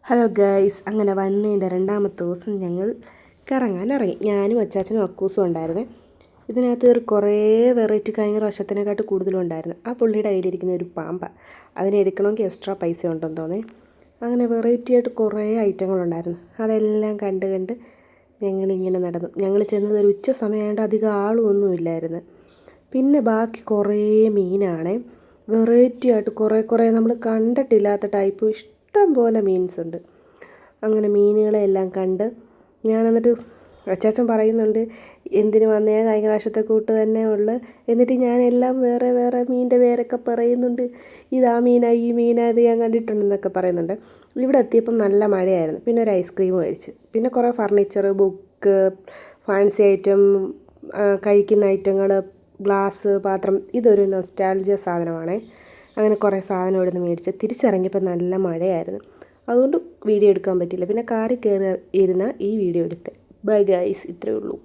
Hello guys, അങ്ങനെ വന്നതിൻ്റെ രണ്ടാമത്തെ ദിവസം ഞങ്ങൾ കറങ്ങാനിറങ്ങി. ഞാനും അച്ചാച്ചനും അക്കൂസും ഉണ്ടായിരുന്നു. ഇതിനകത്ത് കുറേ വെറൈറ്റി കഴിഞ്ഞ വർഷത്തിനെക്കാട്ട് കൂടുതലും ഉണ്ടായിരുന്നു. ആ പുള്ളിയുടെ കയ്യിലിരിക്കുന്ന ഒരു പാമ്പ, അതിനെ എടുക്കണമെങ്കിൽ എക്സ്ട്രാ പൈസ ഉണ്ടെന്ന് തോന്നി. അങ്ങനെ വെറൈറ്റി ആയിട്ട് കുറേ ഐറ്റങ്ങളുണ്ടായിരുന്നു. അതെല്ലാം കണ്ട് ഞങ്ങളിങ്ങനെ നടന്നു. ഞങ്ങൾ ചെന്നത് ഒരു ഉച്ച സമയമായതുകൊണ്ട് അധികം ആളും ഒന്നുമില്ലായിരുന്നു. പിന്നെ ബാക്കി കുറേ മീനാണ്, വെറൈറ്റി ആയിട്ട് കുറേ നമ്മൾ കണ്ടിട്ടില്ലാത്ത ടൈപ്പ് ഇഷ്ടം പോലെ മീൻസ് ഉണ്ട്. അങ്ങനെ മീനുകളെ എല്ലാം കണ്ട് ഞാൻ എന്നിട്ട് അച്ചാച്ചൻ പറയുന്നുണ്ട്, എന്തിനു വന്നേ കഴിഞ്ഞ പ്രാവശ്യത്തെ കൂട്ട് തന്നെ ഉള്ളു. എന്നിട്ട് ഞാനെല്ലാം വേറെ വേറെ മീനിൻ്റെ പേരൊക്കെ പറയുന്നുണ്ട്. ഇതാ മീനാ, ഈ മീനാ, ഇത് ഞാൻ കണ്ടിട്ടുണ്ടെന്നൊക്കെ പറയുന്നുണ്ട്. ഇവിടെ എത്തിയപ്പം നല്ല മഴയായിരുന്നു. പിന്നെ ഒരു ഐസ്ക്രീം കഴിച്ച്, പിന്നെ കുറേ ഫർണിച്ചർ, ബുക്ക്, ഫാൻസി ഐറ്റം, കഴിക്കുന്ന ഐറ്റങ്ങൾ, ഗ്ലാസ്, പാത്രം. ഇതൊരു നൊസ്റ്റാൾജിയ സാധനമാണ്. അങ്ങനെ കുറേ സാധനം ഇവിടുന്ന് മേടിച്ച് തിരിച്ചിറങ്ങിയപ്പോൾ നല്ല മഴയായിരുന്നു. അതുകൊണ്ട് വീഡിയോ എടുക്കാൻ പറ്റിയില്ല. പിന്നെ കാറിൽ കയറി ഇരുന്ന ഈ വീഡിയോ എടുത്ത്. ബൈ ഗൈസ്, ഇത്രയേ ഉള്ളൂ.